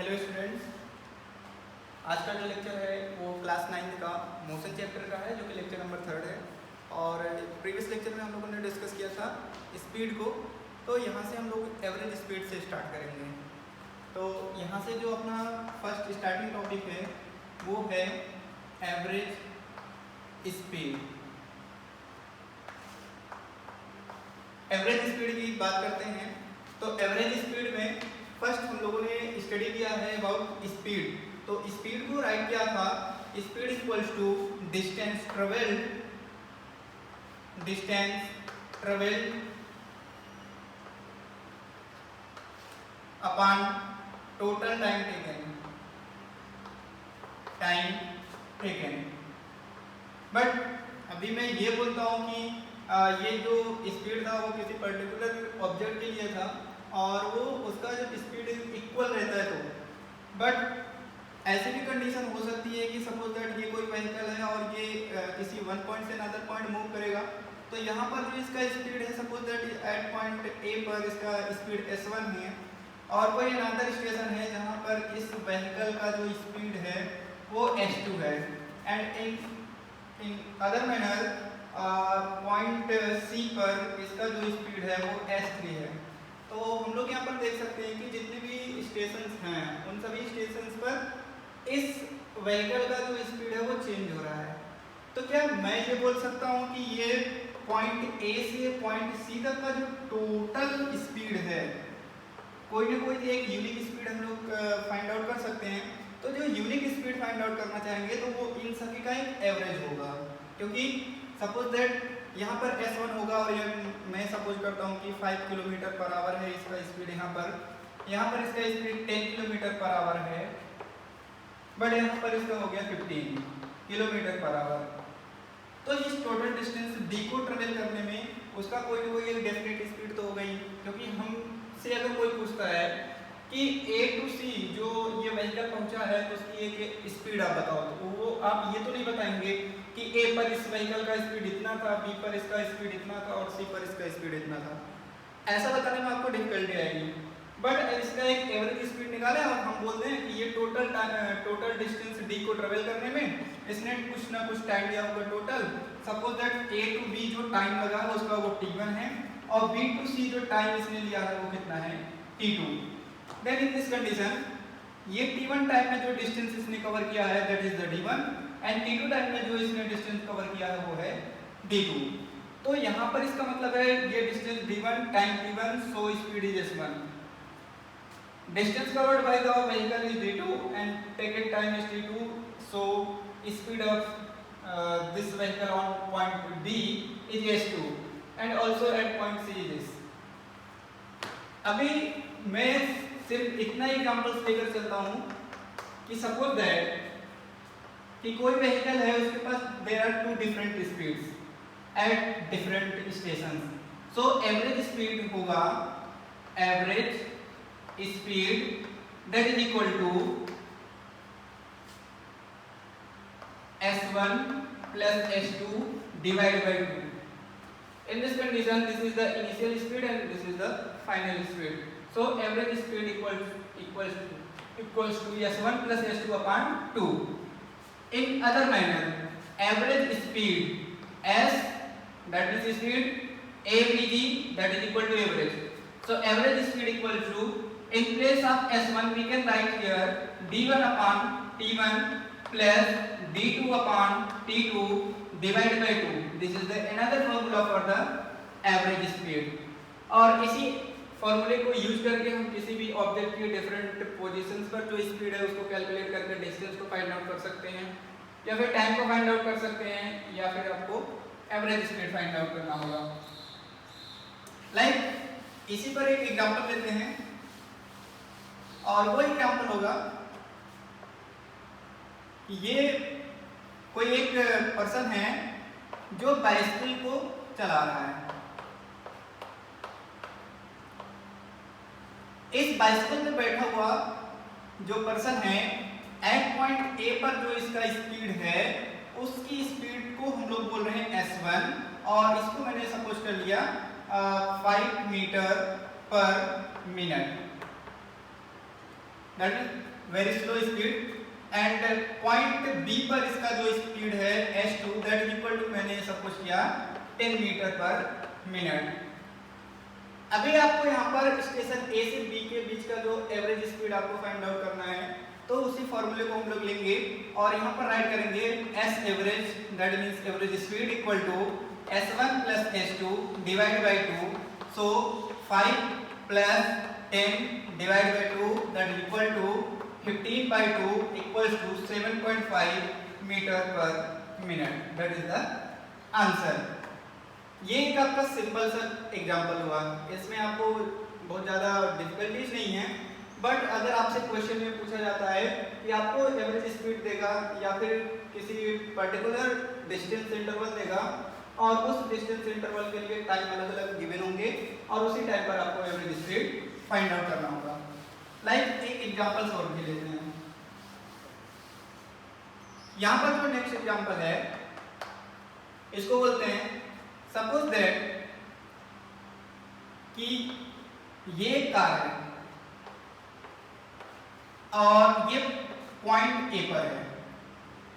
Hello students, आज का जो लेक्चर है वो क्लास 9 का मोशन चैप्टर का है, जो कि लेक्चर नंबर 3 है। और प्रीवियस लेक्चर में हम लोगों ने डिस्कस किया था स्पीड को, तो यहाँ से हम लोग एवरेज स्पीड से स्टार्ट करेंगे। तो यहाँ से जो अपना फर्स्ट स्टार्टिंग टॉपिक है वो है एवरेज स्पीड। एवरेज स्पीड की बात करते हैं तो एवरेज स्पीड में फर्स्ट हम लोगों ने स्टडी किया है अबाउट स्पीड। तो स्पीड को राइट किया था, speed equals to distance travelled upon total time taken. But अभी मैं ये बोलता हूँ कि ये जो स्पीड था वो किसी पर्टिकुलर ऑब्जेक्ट के लिए था और वो उसका जब स्पीड इक्वल रहता है तो बट ऐसी भी कंडीशन हो सकती है कि सपोज दैट ये कोई व्हीकल है और ये किसी वन पॉइंट से अनदर पॉइंट मूव करेगा। तो यहाँ पर जो इसका स्पीड है, suppose that at point A पर इसका स्पीड s1 है और कोई अनदर स्टेशन है जहाँ पर इस व्हीकल का जो स्पीड है वो s2 है and in other manner point C पर इसका जो स्पीड है वो s3 है। तो हम लोग यहाँ पर देख सकते हैं कि जितने भी स्टेशंस हैं उन सभी स्टेशंस पर इस व्हीकल का जो स्पीड है वो चेंज हो रहा है। तो क्या मैं ये बोल सकता हूँ कि ये पॉइंट ए से पॉइंट सी तक का जो टोटल स्पीड है, कोई ना कोई एक यूनिक स्पीड हम लोग फाइंड आउट कर सकते हैं। तो जो यूनिक स्पीड फाइंड आउट करना चाहेंगे तो वो इन सभी का एक एवरेज होगा, क्योंकि सपोज दैट यहाँ पर S1 होगा और मैं सपोज करता हूँ कि 5 किलोमीटर पर आवर है इसका स्पीड, यहाँ पर इसका स्पीड 10 किलोमीटर पर आवर है, बट यहाँ पर इसका हो गया 15 किलोमीटर पर आवर। तो इस टोटल डिस्टेंस D को ट्रेवल करने में उसका कोई ना कोई एक डेफिनेट स्पीड तो हो गई, क्योंकि हमसे अगर कोई पूछता है कि A टू C जो ये व्हीकल पहुंचा है तो उसकी एक स्पीड आप बताओ, तो वो आप ये तो नहीं बताएंगे कि A पर इस व्हीकल का स्पीड इतना था, B पर इसका स्पीड इतना था और C पर इसका स्पीड इतना था। ऐसा बताने में आपको डिफिकल्टी आएगी। बट इसका एक एवरेज स्पीड निकाले और हम बोलते हैं कि ये टोटल डिस्टेंस D को ट्रेवल करने में इसने कुछ ना कुछ टाइम लिया होगा total. Suppose that A to B जो टाइम लगा है उसका वो T1 है और B टू C जो टाइम इसने लिया है वो कितना है, T2। Then in this condition ये T1 टाइम में जो डिस्टेंस इसने कवर किया है that is the D1 and T2 time में जो इसने डिस्टेंस कवर किया है वो है D2। तो यहाँ पर इसका मतलब है ये distance D1 time T1 so speed is S1। Distance covered by the vehicle is D2 and taken time is T2, so speed of this vehicle on point D is S2 and also at point C is this। अभी मैं सिर्फ इतना ही examples लेकर चलता हूँ कि suppose that कि कोई व्हीकल है उसके पास there are two different speeds at different stations. So average speed होगा average speed that is equal to S1 plus S2 divided by 2. In this condition, this is the initial speed and this is the final speed. So average speed equals to S1 plus S2 upon 2. In other manner, average speed S, that is speed, AVG, that is equal to average. So average speed equals to, in place of S1 we can write here D1 upon T1 plus D2 upon T2 divided by 2. This is the another formula for the average speed। और इसी फॉर्मूले को use करके हम किसी भी object की different positions पर जो स्पीड है उसको कैलकुलेट करके डिस्टेंस को फाइंड आउट कर सकते हैं, या फिर टाइम को फाइंड आउट कर सकते हैं, या फिर आपको एवरेज स्पीड फाइंड आउट करना होगा। लाइक इसी पर एक एग्जांपल लेते हैं और वो एग्जांपल होगा कि ये कोई एक पर्सन है जो बाइसिकल को चला रहा है। इस बाइसिकल में बैठा हुआ जो पर्सन है एट पॉइंट ए पर जो इसका स्पीड है उसकी स्पीड को हम लोग बोल रहे हैं S1 और इसको मैंने सपोज कर लिया 5 metre per minute. That is very slow speed, and point B पर इसका जो स्पीड है h2 that is equal to, मैंने सपोज किया 10 मीटर पर मिनट। अभी आपको यहाँ पर स्टेशन ए से बी के बीच का जो एवरेज स्पीड आपको फाइंड आउट करना है, तो उसी फॉर्मूले को हम लोग लेंगे और यहाँ पर राइट करेंगे S average that means average speed equal to s1 plus s2 divide by 2, so 5 plus 10 divide by 2 that is equal to 15 by 2 equals to 7.5 metre per minute, that is the answer. ये एक आपका simple सा example हुआ, इसमें आपको बहुत ज़्यादा difficulties नहीं है, बट अगर आपसे क्वेश्चन में पूछा जाता है कि आपको एवरेज स्पीड देगा या फिर किसी पर्टिकुलर डिस्टेंस इंटरवल देगा और उस डिस्टेंस इंटरवल के लिए टाइम अलग अलग गिवन होंगे और उसी टाइम पर आपको एवरेज स्पीड फाइंड आउट करना होगा। लाइक एक एग्जांपल और भी लेते हैं। यहां पर जो नेक्स्ट एग्जांपल है इसको बोलते हैं, सपोज दैट कि ये कार है और ये पॉइंट ए पर है,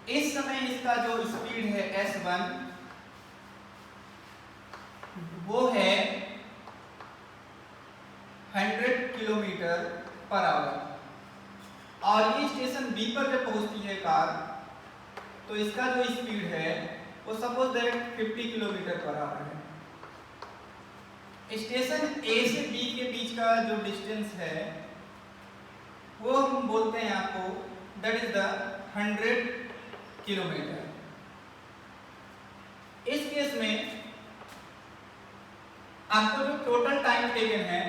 इस समय इसका जो स्पीड है s1 वो है 100 किलोमीटर पर आवर और ये स्टेशन बी पर जब पहुंचती है कार तो इसका जो स्पीड है वो suppose that 50 kilometre per our है। स्टेशन ए से बी के बीच का जो डिस्टेंस है वो हम बोलते हैं आपको दैट इज द 100 किलोमीटर। इस केस में आपको जो टोटल टाइम टेकन है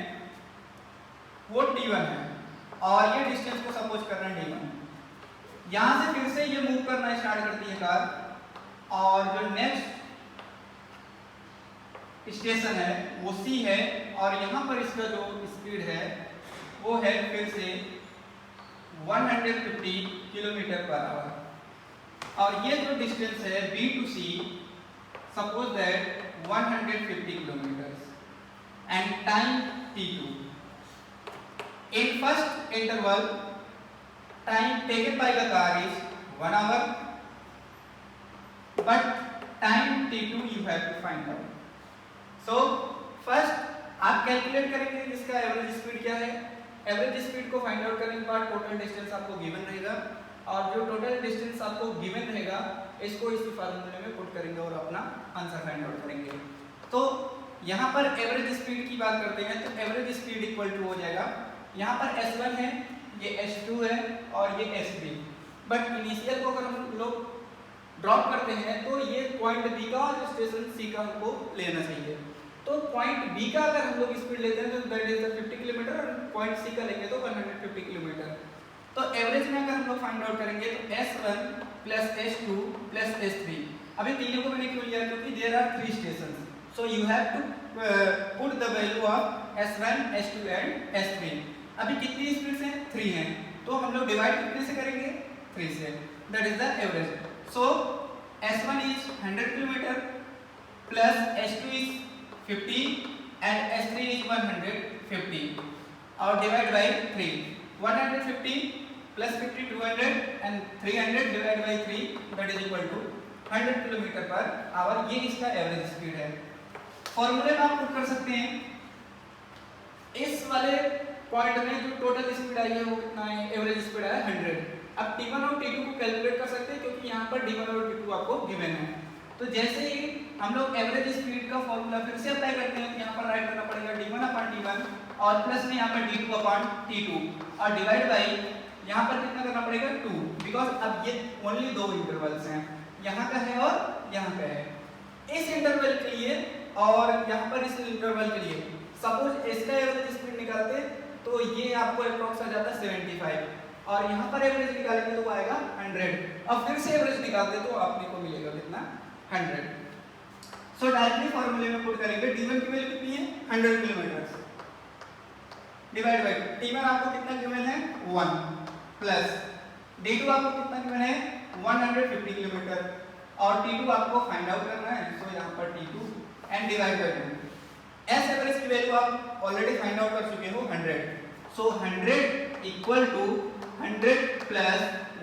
वो t1 है और ये डिस्टेंस को सपोज कर रहे हैं d1। यहां से फिर से ये मूव करना स्टार्ट करती है कार और जो नेक्स्ट स्टेशन है वो C है और यहाँ पर इसका जो स्पीड है वो है फिर से 150 किलोमीटर पर आवर और ये जो डिस्टेंस है B to C suppose that 150 kilometre and time t2। In first interval, time taken by the car is 1 hour, but time t2 you have to find out. So first आप calculate करेंगे इसका average speed क्या है। Average speed को find out करने के बाद total distance आपको गिवन रहेगा और जो टोटल डिस्टेंस आपको गिवन रहेगा इसको इसी फार्मूले में पुट करेंगे और अपना आंसर फाइंड आउट करेंगे। तो यहाँ पर एवरेज स्पीड की बात करते हैं तो एवरेज स्पीड इक्वल टू हो जाएगा, यहाँ पर s1 है, ये s2 है और ये s3, बट इनिशियल को अगर हम लोग ड्रॉप करते हैं तो ये पॉइंट बी का और स्टेशन सी का हमको लेना चाहिए। तो पॉइंट बी का अगर हम लोग स्पीड लेते हैं तो दैट इज 50 किलोमीटर और पॉइंट सी का लेंगे तो 150 किलोमीटर। तो एवरेज में अगर हम लोग फाइंड आउट करेंगे तो s1 plus s2 plus s3, अभी तीनों को मैंने क्यों लिया क्योंकि there are 3 stations, so you have to put the value of s1 s2 and s3। अभी कितनी स्पीड हैं 3 हैं तो हम लोग डिवाइड कितने से करेंगे 3 से, that is the average. So s1 is 100 kilometre plus s2 is 50 and s3 is 150 और divide by 3, 150 plus 50 200 and 300 divide by 3 that is equal to 100 kilometre per hour. ये इसका एवरेज स्पीड है। फॉर्मूले में आप पुट कर सकते हैं इस वाले पॉइंट में जो टोटल स्पीड आई है वो कितना है, एवरेज स्पीड है 100। अब t1 और t2 को कैलकुलेट कर सकते हैं क्योंकि यहाँ पर d1 और d2 आपको गिवन है। तो जैसे ही हम लोग एवरेज स्पीड का फॉर्मूला फिर से अप्लाई करते हैं तो यहाँ पर राइट करना पड़ेगा d1/t1 और प्लस में यहाँ पर d2/t2 और डिवाइड बाई यहाँ पर कितना करना पड़ेगा 2, बिकॉज अब ये ओनली 2 इंटरवल्स हैं, यहाँ का है और यहाँ का है। इस इंटरवल के लिए और यहाँ पर इस इंटरवल के लिए सपोज इसका एवरेज स्पीड निकालते तो ये आपको अप्रॉक्स आ जाता 75 और यहाँ पर एवरेज निकालेंगे तो आएगा 100 और फिर से एवरेज निकालते तो आपने को मिलेगा कितना 100। सो डायरेक्टली फॉर्मूले में पुट करेंगे d1 की वैल्यू कितनी है 100 किलोमीटर डिवाइड बाय t1 आपको कितना गिवन है 1 प्लस d2 आपको कितना गिवन है 150 किलोमीटर और t2 आपको फाइंड आउट करना है। सो यहाँ पर t2 and divide by 2। S average की वैल्यू आप ऑलरेडी फाइंड आउट कर चुके हो 100, so 100 equal to 100 plus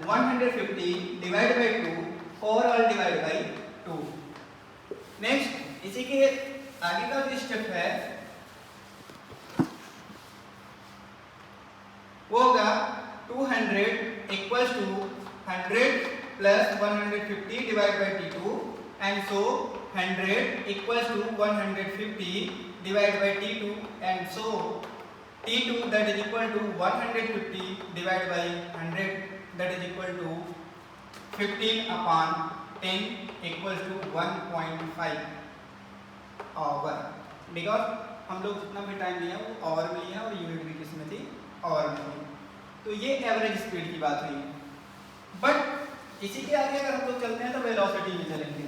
150 divide by 2 overall divide by 2। Next इसी के आगे का जो स्टेप है वो होगा 200 equals to 100 plus 150 divide by T2 and so 100 equals to 150 divided by T2 and so T2 that is equal to 150 divided by 100 that is equal to 15 upon 10 equals to 1.5 hour because हम लोग जितना भी time लिया वो our में लिया और unit भी किसमें थी आवर में थी। तो ये एवरेज स्पीड की बात हुई। बट इसी के आगे अगर हम लोग चलते हैं तो वेलोसिटी में चलेंगे।